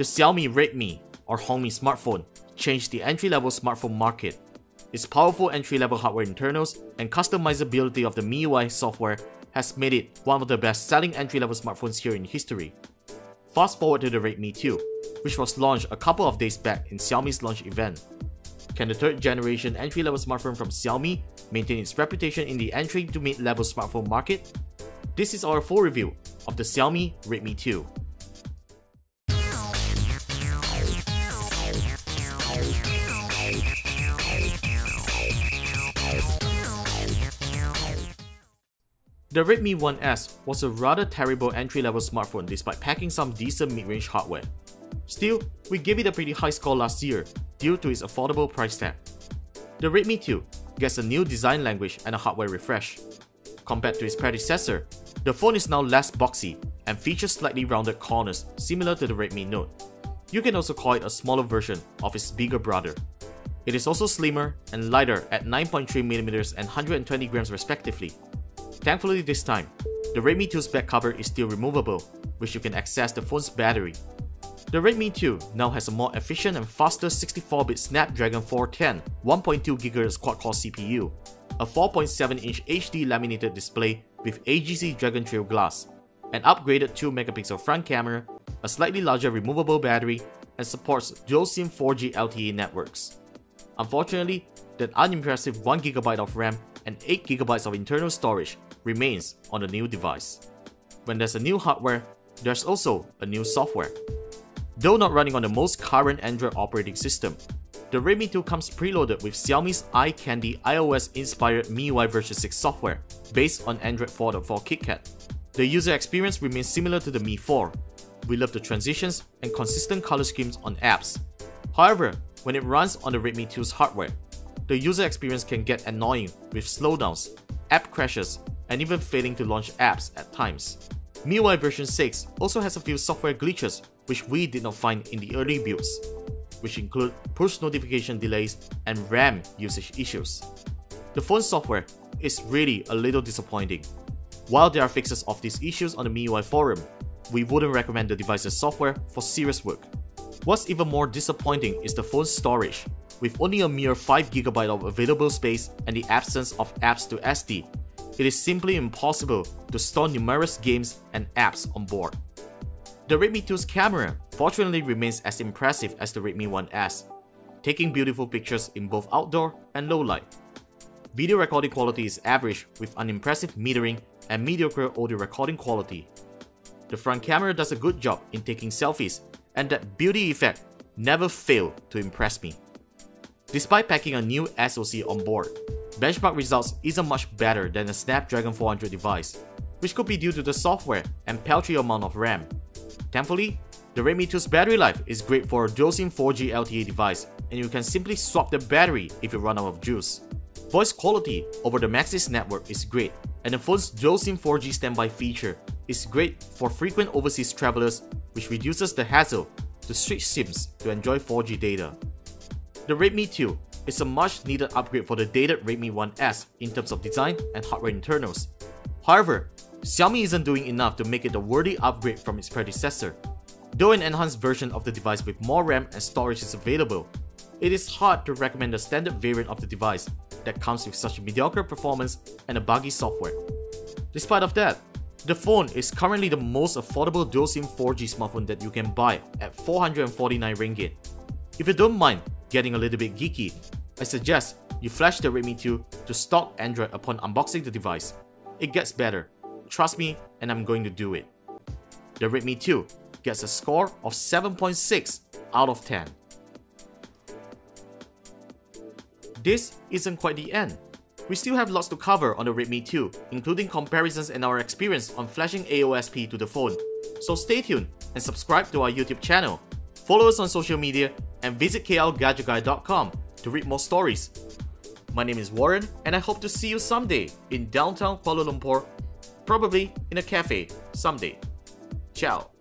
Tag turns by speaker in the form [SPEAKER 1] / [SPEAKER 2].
[SPEAKER 1] The Xiaomi Redmi or Honmi smartphone changed the entry-level smartphone market. Its powerful entry-level hardware internals and customizability of the MIUI software has made it one of the best-selling entry-level smartphones here in history. Fast forward to the Redmi 2, which was launched a couple of days back in Xiaomi's launch event. Can the third generation entry-level smartphone from Xiaomi maintain its reputation in the entry to mid-level smartphone market? This is our full review of the Xiaomi Redmi 2. The Redmi 1S was a rather terrible entry-level smartphone despite packing some decent mid-range hardware. Still, we gave it a pretty high score last year due to its affordable price tag. The Redmi 2 gets a new design language and a hardware refresh. Compared to its predecessor, the phone is now less boxy and features slightly rounded corners similar to the Redmi Note. You can also call it a smaller version of its bigger brother. It is also slimmer and lighter at 9.3mm and 120g respectively. Thankfully this time, the Redmi 2's back cover is still removable, which you can access the phone's battery. The Redmi 2 now has a more efficient and faster 64-bit Snapdragon 410 1.2GHz quad-core CPU, a 4.7-inch HD laminated display with AGC Dragon Trail glass, an upgraded 2-megapixel front camera, a slightly larger removable battery, and supports dual-SIM 4G LTE networks. Unfortunately, that unimpressive 1GB of RAM and 8GB of internal storage remains on the new device. When there's a new hardware, there's also a new software. Though not running on the most current Android operating system, the Redmi 2 comes preloaded with Xiaomi's eye candy iOS-inspired MIUI version 6 software based on Android 4.4 KitKat. The user experience remains similar to the Mi 4. We love the transitions and consistent color schemes on apps. However, when it runs on the Redmi 2's hardware, the user experience can get annoying with slowdowns, app crashes, and even failing to launch apps at times. MIUI version 6 also has a few software glitches which we did not find in the early builds, which include push notification delays and RAM usage issues. The phone software is really a little disappointing. While there are fixes of these issues on the MIUI forum, we wouldn't recommend the device's software for serious work. What's even more disappointing is the phone's storage. With only a mere 5GB of available space and the absence of apps to SD, it is simply impossible to store numerous games and apps on board. The Redmi 2's camera fortunately remains as impressive as the Redmi 1S, taking beautiful pictures in both outdoor and low light. Video recording quality is average with unimpressive metering and mediocre audio recording quality. The front camera does a good job in taking selfies, and that beauty effect never failed to impress me. Despite packing a new SoC on board, benchmark results isn't much better than a Snapdragon 400 device, which could be due to the software and paltry amount of RAM. Thankfully, the Redmi 2's battery life is great for a dual-SIM 4G LTE device, and you can simply swap the battery if you run out of juice. Voice quality over the Maxis network is great, and the phone's dual-SIM 4G standby feature is great for frequent overseas travelers, which reduces the hassle to switch SIMs to enjoy 4G data. The Redmi 2 is a much needed upgrade for the dated Redmi 1S in terms of design and hardware internals. However, Xiaomi isn't doing enough to make it a worthy upgrade from its predecessor. Though an enhanced version of the device with more RAM and storage is available, it is hard to recommend the standard variant of the device that comes with such mediocre performance and a buggy software. Despite of that, the phone is currently the most affordable dual-SIM 4G smartphone that you can buy at 449 ringgit. If you don't mind getting a little bit geeky, I suggest you flash the Redmi 2 to stock Android upon unboxing the device. It gets better, trust me, and I'm going to do it. The Redmi 2 gets a score of 7.6 out of 10. This isn't quite the end. We still have lots to cover on the Redmi 2, including comparisons and our experience on flashing AOSP to the phone. So stay tuned and subscribe to our YouTube channel. Follow us on social media and visit KLGadgetGuy.com to read more stories. My name is Warren, and I hope to see you someday in downtown Kuala Lumpur, probably in a cafe someday. Ciao.